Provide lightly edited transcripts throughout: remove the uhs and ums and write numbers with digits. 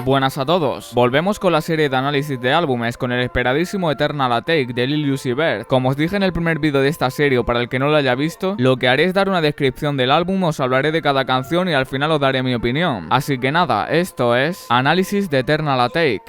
Buenas a todos, volvemos con la serie de análisis de álbumes con el esperadísimo Eternal Atake de Lil Uzi Vert. Como os dije en el primer vídeo de esta serie, o para el que no lo haya visto, lo que haré es dar una descripción del álbum, os hablaré de cada canción y al final os daré mi opinión. Así que nada, esto es análisis de Eternal Atake.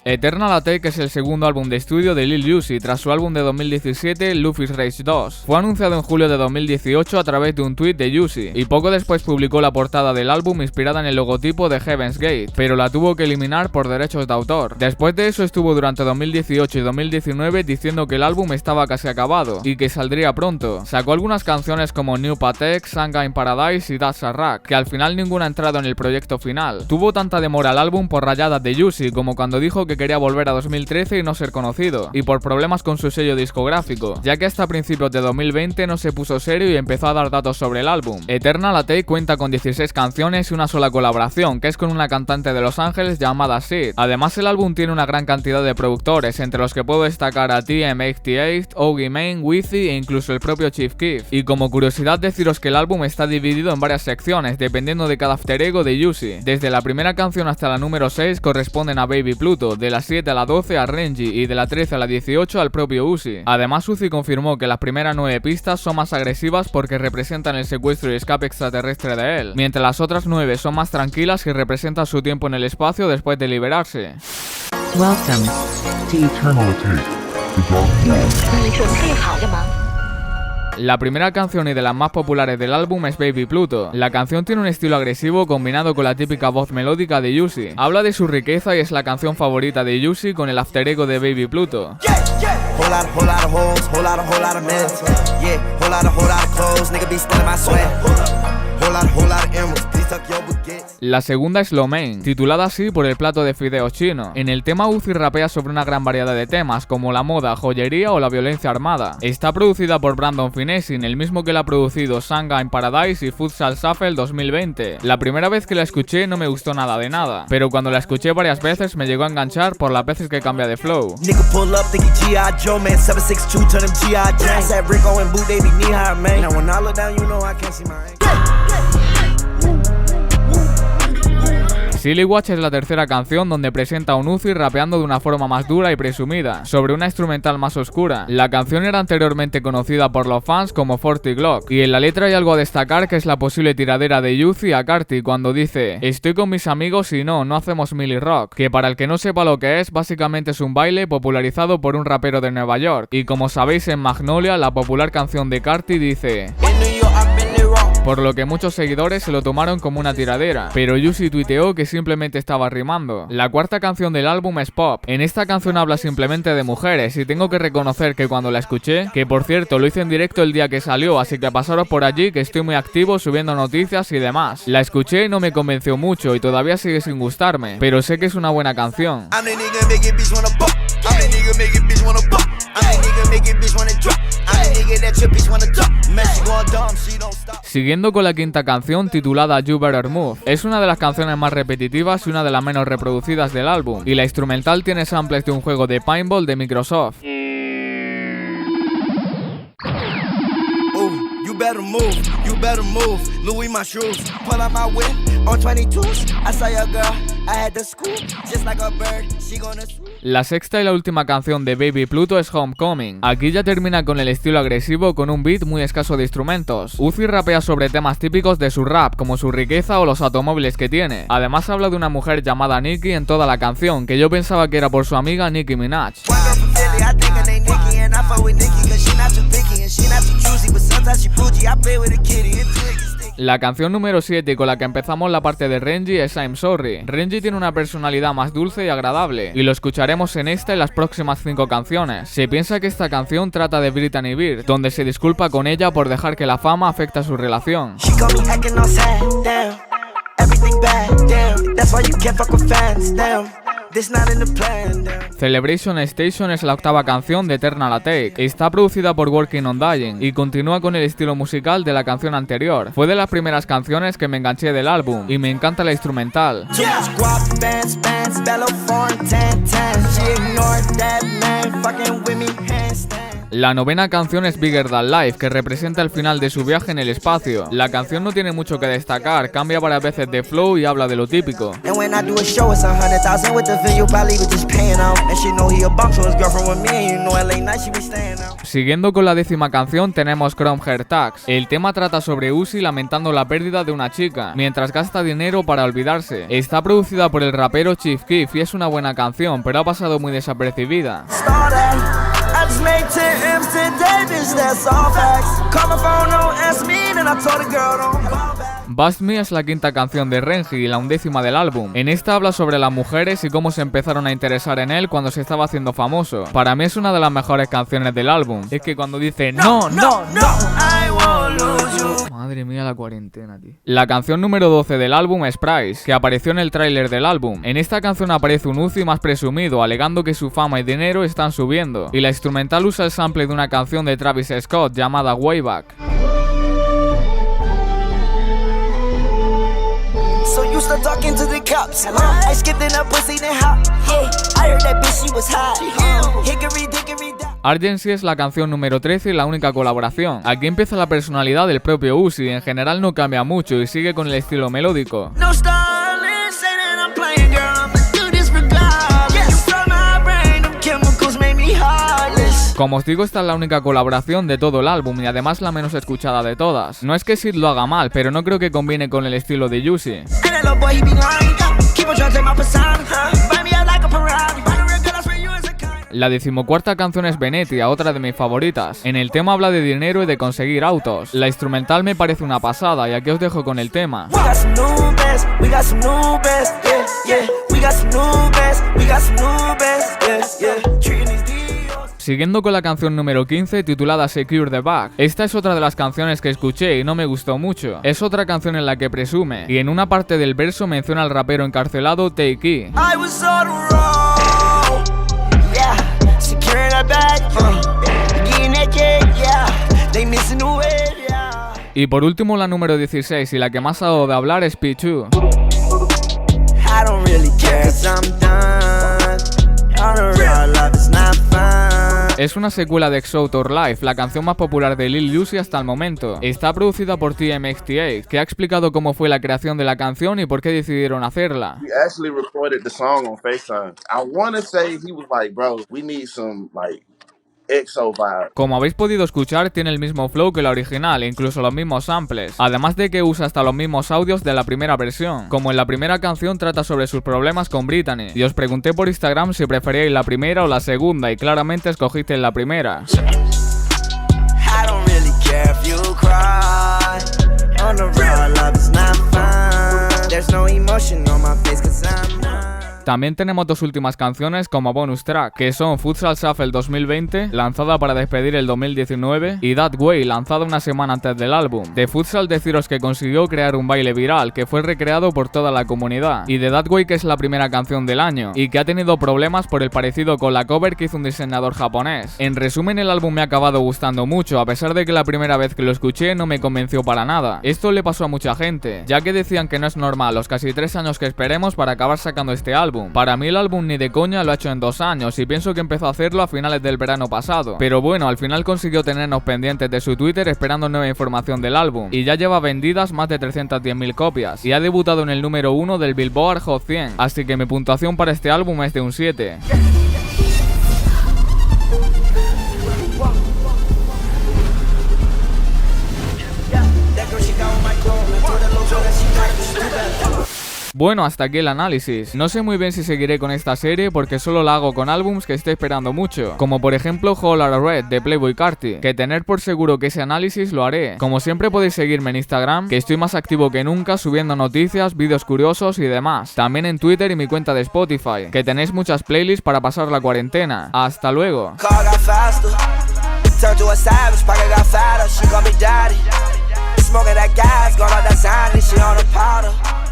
Eternal Atake es el segundo álbum de estudio de Lil Uzi tras su álbum de 2017, Luffy's Rage 2. Fue anunciado en julio de 2018 a través de un tweet de Uzi, y poco después publicó la portada del álbum inspirada en el logotipo de Heaven's Gate, pero la tuvo que eliminar por derechos de autor. Después de eso estuvo durante 2018 y 2019 diciendo que el álbum estaba casi acabado y que saldría pronto. Sacó algunas canciones como New Patek, Sanga in Paradise y That's a Rack, que al final ninguna ha entrado en el proyecto final. Tuvo tanta demora al álbum por rayadas de Uzi, como cuando dijo que quería volver a 2013 y no ser conocido, y por problemas con su sello discográfico, ya que hasta principios de 2020 no se puso serio y empezó a dar datos sobre el álbum. Eternal Atake cuenta con 16 canciones y una sola colaboración, que es con una cantante de Los Ángeles llamada Sid. Además, el álbum tiene una gran cantidad de productores, entre los que puedo destacar a TM88, Ogie Mane, Wizzy e incluso el propio Chief Keef. Y como curiosidad deciros que el álbum está dividido en varias secciones, dependiendo de cada alter ego de Uzi. Desde la primera canción hasta la número 6 corresponden a Baby Pluto, de la 7 a la 12 a Renji y de la 13 a la 18 al propio Uzi. Además, Uzi confirmó que las primeras 9 pistas son más agresivas porque representan el secuestro y escape extraterrestre de él, mientras las otras 9 son más tranquilas y representan su tiempo en el espacio después de liberarse. Welcome to Eternal Atake, the Dark World. La primera canción y de las más populares del álbum es Baby Pluto. La canción tiene un estilo agresivo combinado con la típica voz melódica de Uzi. Habla de su riqueza y es la canción favorita de Uzi con el after ego de Baby Pluto. La segunda es Lo Mein, titulada así por el plato de fideos chino. En el tema Uzi rapea sobre una gran variedad de temas, como la moda, joyería o la violencia armada. Está producida por Brandon Finessing, el mismo que la ha producido Sanga in Paradise y Futsal Shuffle 2020. La primera vez que la escuché no me gustó nada de nada, pero cuando la escuché varias veces me llegó a enganchar por las veces que cambia de flow. Silly Watch es la tercera canción donde presenta a un Uzi rapeando de una forma más dura y presumida, sobre una instrumental más oscura. La canción era anteriormente conocida por los fans como 40 Glock, y en la letra hay algo a destacar que es la posible tiradera de Uzi a Carti cuando dice: estoy con mis amigos y no hacemos Milli Rock, que para el que no sepa lo que es, básicamente es un baile popularizado por un rapero de Nueva York, y como sabéis en Magnolia, la popular canción de Carti dice... por lo que muchos seguidores se lo tomaron como una tiradera, pero Uzi tuiteó que simplemente estaba rimando. La cuarta canción del álbum es Pop. En esta canción habla simplemente de mujeres y tengo que reconocer que cuando la escuché, que por cierto lo hice en directo el día que salió, así que pasaros por allí que estoy muy activo subiendo noticias y demás. La escuché y no me convenció mucho y todavía sigue sin gustarme, pero sé que es una buena canción. Siguiendo con la quinta canción titulada You Better Move, es una de las canciones más repetitivas y una de las menos reproducidas del álbum, y la instrumental tiene samples de un juego de paintball de Microsoft. You better move, Louis my shoes, pull out my whip on 22s, I saw your girl, I had to scoop, just like a bird, she gonna swoop. La sexta y la última canción de Baby Pluto es Homecoming. Aquí ya termina con el estilo agresivo con un beat muy escaso de instrumentos. Uzi rapea sobre temas típicos de su rap, como su riqueza o los automóviles que tiene. Además habla de una mujer llamada Nicki en toda la canción, que yo pensaba que era por su amiga Nicki Minaj. La canción número 7 con la que empezamos la parte de Renji es I'm Sorry. Renji tiene una personalidad más dulce y agradable, y lo escucharemos en esta y las próximas 5 canciones. Se piensa que esta canción trata de Brittany Beard, donde se disculpa con ella por dejar que la fama afecte a su relación. Celebration Station es la octava canción de Eternal Atake. Está producida por Working on Dying y continúa con el estilo musical de la canción anterior. Fue de las primeras canciones que me enganché del álbum y me encanta la instrumental. La novena canción es Bigger Than Life, que representa el final de su viaje en el espacio. La canción no tiene mucho que destacar, cambia varias veces de flow y habla de lo típico. Siguiendo con la 10ª canción tenemos Chrome Heart Tags. El tema trata sobre Uzi lamentando la pérdida de una chica, mientras gasta dinero para olvidarse. Está producida por el rapero Chief Keef y es una buena canción, pero ha pasado muy desapercibida. Bust Me es la 5ª canción de Renji y la 11ª del álbum. En esta habla sobre las mujeres y cómo se empezaron a interesar en él cuando se estaba haciendo famoso. Para mí es una de las mejores canciones del álbum. Es que cuando dice no. Madre mía, la cuarentena, tío. La canción número 12 del álbum es Price, que apareció en el tráiler del álbum. En esta canción aparece un Uzi más presumido, alegando que su fama y dinero están subiendo. Y la instrumental usa el sample de una canción de Travis Scott llamada Way Back. Urgency es la canción número 13 y la única colaboración. Aquí empieza la personalidad del propio Uzi, en general no cambia mucho y sigue con el estilo melódico. Como os digo, esta es la única colaboración de todo el álbum y además la menos escuchada de todas. No es que Sid lo haga mal, pero no creo que combine con el estilo de Uzi. La 14ª canción es Venetia, otra de mis favoritas. En el tema habla de dinero y de conseguir autos. La instrumental me parece una pasada y aquí os dejo con el tema. Siguiendo con la canción número 15 titulada Secure the Bag. Esta es otra de las canciones que escuché y no me gustó mucho. Es otra canción en la que presume, y en una parte del verso menciona al rapero encarcelado Take. Y por último la número 16 y la que más ha dado de hablar es Pichu. Es una secuela de Exotic or Life, la canción más popular de Lil Uzi hasta el momento. Está producida por TMXTA, que ha explicado cómo fue la creación de la canción y por qué decidieron hacerla. Como habéis podido escuchar, tiene el mismo flow que la original e incluso los mismos samples, además de que usa hasta los mismos audios de la primera versión. Como en la primera canción trata sobre sus problemas con Britney, y os pregunté por Instagram si preferíais la primera o la segunda y claramente escogisteis la primera. También tenemos dos últimas canciones como bonus track, que son Futsal Shuffle 2020, lanzada para despedir el 2019, y That Way, lanzada una semana antes del álbum. De Futsal deciros que consiguió crear un baile viral, que fue recreado por toda la comunidad, y de That Way, que es la primera canción del año, y que ha tenido problemas por el parecido con la cover que hizo un diseñador japonés. En resumen, el álbum me ha acabado gustando mucho, a pesar de que la primera vez que lo escuché no me convenció para nada. Esto le pasó a mucha gente, ya que decían que no es normal los casi 3 años que esperemos para acabar sacando este álbum. Para mí el álbum ni de coña lo ha hecho en 2 años y pienso que empezó a hacerlo a finales del verano pasado. Pero bueno, al final consiguió tenernos pendientes de su Twitter esperando nueva información del álbum y ya lleva vendidas más de 310.000 copias y ha debutado en el número 1 del Billboard Hot 100, así que mi puntuación para este álbum es de un 7. Bueno, hasta aquí el análisis. No sé muy bien si seguiré con esta serie porque solo la hago con álbums que estoy esperando mucho, como por ejemplo Whole Lotta Red de Playboi Carti, que tener por seguro que ese análisis lo haré. Como siempre podéis seguirme en Instagram, que estoy más activo que nunca subiendo noticias, vídeos curiosos y demás. También en Twitter y mi cuenta de Spotify, que tenéis muchas playlists para pasar la cuarentena. ¡Hasta luego! Smoking that gas, going out that sign, and she on the powder.